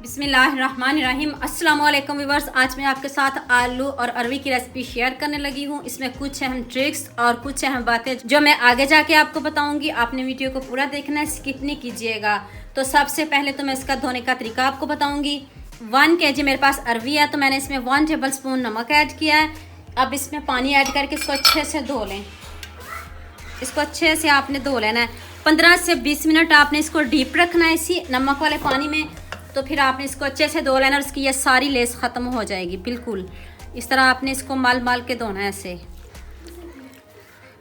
बिस्मिल्लाहिर्रहमानिर्रहीम। अस्सलाम वालेकुम व्यूअर्स। आज मैं आपके साथ आलू और अरवी की रेसिपी शेयर करने लगी हूँ। इसमें कुछ अहम ट्रिक्स और कुछ अहम बातें जो मैं आगे जाके आपको बताऊंगी। आपने वीडियो को पूरा देखना है, स्किप नहीं कीजिएगा। तो सबसे पहले तो मैं इसका धोने का तरीका आपको बताऊंगी। 1 kg मेरे पास अरवी है, तो मैंने इसमें 1 टेबल स्पून नमक ऐड किया है। अब इसमें पानी ऐड करके इसको अच्छे से धो लें। इसको अच्छे से आपने धो लेना है। 15 से 20 मिनट आपने इसको डीप रखना है इसी नमक वाले पानी में। तो फिर आपने इसको अच्छे से धो लेना और इसकी ये सारी लेस ख़त्म हो जाएगी। बिल्कुल इस तरह आपने इसको माल के धोना है। ऐसे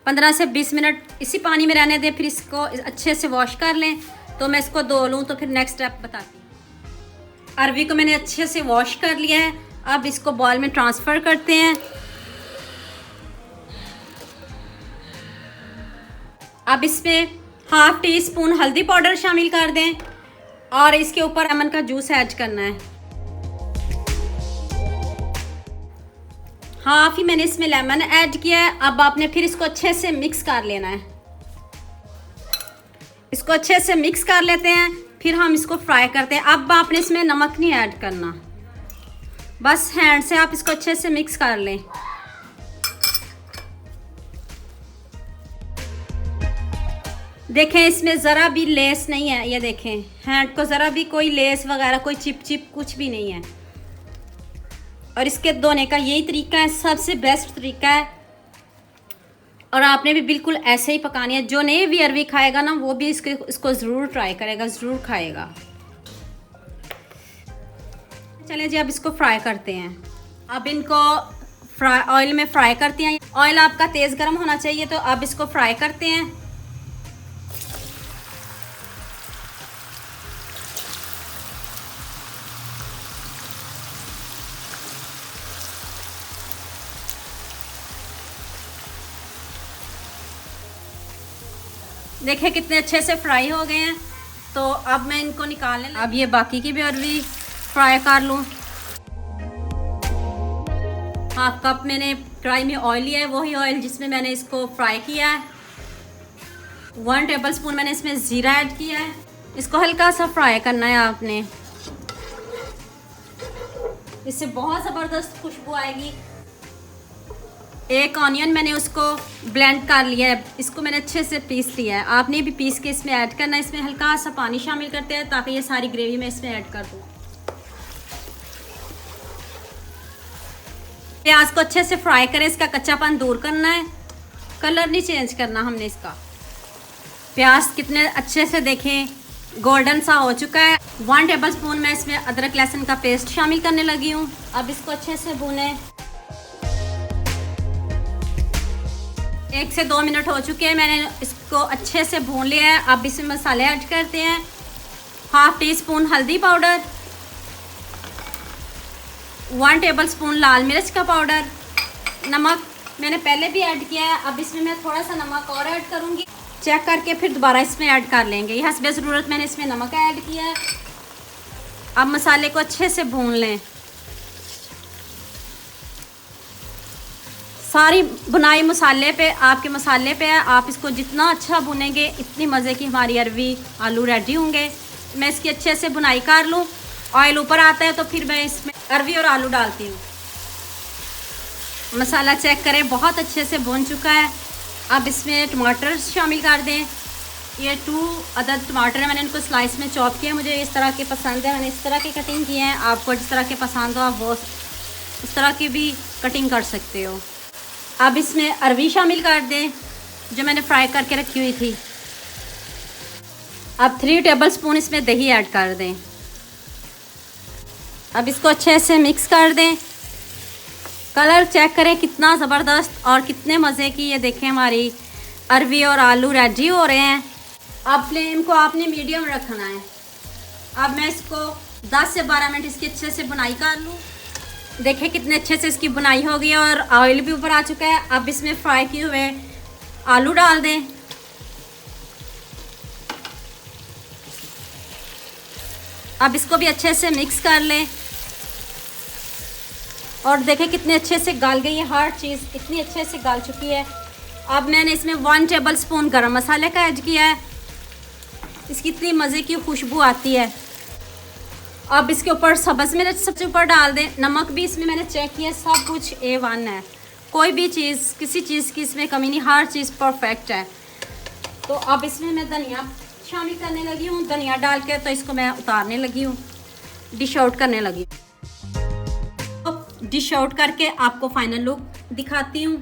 15 से 20 मिनट इसी पानी में रहने दें, फिर इसको अच्छे से वॉश कर लें। तो मैं इसको धो लूँ तो फिर नेक्स्ट स्टेप बताती हूँ। अरवी को मैंने अच्छे से वॉश कर लिया है। अब इसको बॉल में ट्रांसफ़र करते हैं। अब इसमें ½ टी स्पून हल्दी पाउडर शामिल कर दें और इसके ऊपर लेमन का जूस ऐड करना है। हाफ ही मैंने इसमें लेमन ऐड किया है। अब आपने फिर इसको अच्छे से मिक्स कर लेना है। इसको अच्छे से मिक्स कर लेते हैं, फिर हम इसको फ्राई करते हैं। अब आपने इसमें नमक नहीं ऐड करना, बस हैंड से आप इसको अच्छे से मिक्स कर लें। देखें इसमें ज़रा भी लेस नहीं है। ये देखें हैंड को ज़रा भी कोई लेस वगैरह कोई चिप कुछ भी नहीं है। और इसके धोने का यही तरीका है, सबसे बेस्ट तरीका है। और आपने भी बिल्कुल ऐसे ही पकानी है। जो नहीं भी अरवी खाएगा ना, वो भी इसको ज़रूर ट्राई करेगा, ज़रूर खाएगा। चलें जी, अब इसको फ्राई करते हैं। अब इनको ऑयल में फ्राई करते हैं। ऑयल आपका तेज़ गर्म होना चाहिए। तो अब इसको फ्राई करते हैं। देखें कितने अच्छे से फ्राई हो गए हैं। तो अब मैं इनको निकालने अब ये बाकी की भी अरवी फ्राई कर लूँ। ½ कप मैंने कढ़ाई में ऑयल लिया है, वही ऑयल जिसमें मैंने इसको फ्राई किया है। 1 टेबल स्पून मैंने इसमें ज़ीरा ऐड किया है। इसको हल्का सा फ्राई करना है आपने। इससे बहुत ज़बरदस्त खुशबू आएगी। एक ऑनियन मैंने उसको ब्लेंड कर लिया है। इसको मैंने अच्छे से पीस लिया है। आपने भी पीस के इसमें ऐड करना है। इसमें हल्का सा पानी शामिल करते हैं ताकि ये सारी ग्रेवी में इसमें ऐड कर दूँ। प्याज को अच्छे से फ्राई करें, इसका कच्चापन दूर करना है। कलर नहीं चेंज करना हमने इसका। प्याज कितने अच्छे से देखें गोल्डन सा हो चुका है। 1 टेबल स्पून मैं इसमें अदरक लहसुन का पेस्ट शामिल करने लगी हूँ। अब इसको अच्छे से भूनें। 1 से 2 मिनट हो चुके हैं, मैंने इसको अच्छे से भून लिया है। अब इसमें मसाले ऐड करते हैं। ½ टी स्पून हल्दी पाउडर, 1 टेबल स्पून लाल मिर्च का पाउडर, नमक मैंने पहले भी ऐड किया है। अब इसमें मैं थोड़ा सा नमक और ऐड करूँगी, चेक करके फिर दोबारा इसमें ऐड कर लेंगे। यह हस्बे ज़रूरत मैंने इसमें नमक ऐड किया है। अब मसाले को अच्छे से भून लें। सारी बुनाई मसाले पे, आपके मसाले पे है। आप इसको जितना अच्छा भुनेंगे इतनी मज़े की हमारी अरवी आलू रेडी होंगे। मैं इसकी अच्छे से बुनाई कर लूँ। ऑयल ऊपर आता है तो फिर मैं इसमें अरवी और आलू डालती हूँ। मसाला चेक करें, बहुत अच्छे से भुन चुका है। अब इसमें टमाटर शामिल कर दें। ये 2 अदद टमाटर है, मैंने इनको स्लाइस में चॉप किया। मुझे इस तरह के पसंद है, मैंने इस तरह की कटिंग की है। आपको जिस तरह के पसंद हो आप वो इस तरह की भी कटिंग कर सकते हो। अब इसमें अरवी शामिल कर दें जो मैंने फ्राई करके रखी हुई थी। अब 3 टेबल स्पून इसमें दही ऐड कर दें। अब इसको अच्छे से मिक्स कर दें। कलर चेक करें कितना ज़बरदस्त और कितने मज़े की। ये देखें हमारी अरवी और आलू रेडी हो रहे हैं। अब फ्लेम को आपने मीडियम रखना है। अब मैं इसको 10 से 12 मिनट इसकी अच्छे से बुनाई कर लूँ। देखें कितने अच्छे से इसकी बुनाई हो गई है और ऑयल भी ऊपर आ चुका है। अब इसमें फ्राई किए हुए आलू डाल दें। अब इसको भी अच्छे से मिक्स कर लें। और देखें कितने अच्छे से गल गई है, हर चीज़ इतनी अच्छे से गल चुकी है। अब मैंने इसमें 1 टेबल स्पून गरम मसाले का ऐड किया है। इसकी इतनी मज़े की खुशबू आती है। अब इसके ऊपर सब्ज़ मिर्च सबसे ऊपर डाल दें। नमक भी इसमें मैंने चेक किया, सब कुछ A1 है, कोई भी चीज़ किसी चीज़ की इसमें कमी नहीं, हर चीज़ परफेक्ट है। तो अब इसमें मैं धनिया शामिल करने लगी हूँ। धनिया डाल के तो इसको मैं उतारने लगी हूँ, डिश आउट करने लगी हूँ। तो डिश आउट करके आपको फाइनल लुक दिखाती हूँ।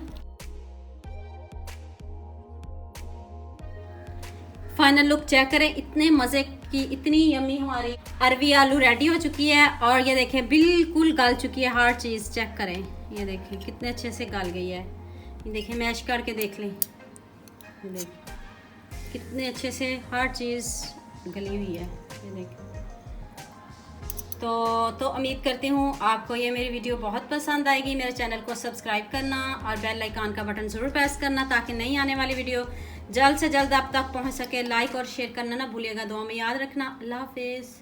फाइनल लुक चेक करें, इतने मज़े की, इतनी यम्मी हमारी अरवी आलू रेडी हो चुकी है। और ये देखें बिल्कुल गल चुकी है, हर चीज़ चेक करें, ये देखें कितने अच्छे से गल गई है। ये देखें मैश करके देख लें, देखें कितने अच्छे से हर चीज़ गली हुई है, ये देखें। तो उम्मीद करती हूँ आपको ये मेरी वीडियो बहुत पसंद आएगी। मेरे चैनल को सब्सक्राइब करना और बेल आइकन का बटन ज़रूर प्रेस करना ताकि नई आने वाली वीडियो जल्द से जल्द आप तक पहुँच सके। लाइक और शेयर करना ना भूलिएगा। दुआ में याद रखना। अल्लाह हाफिज़।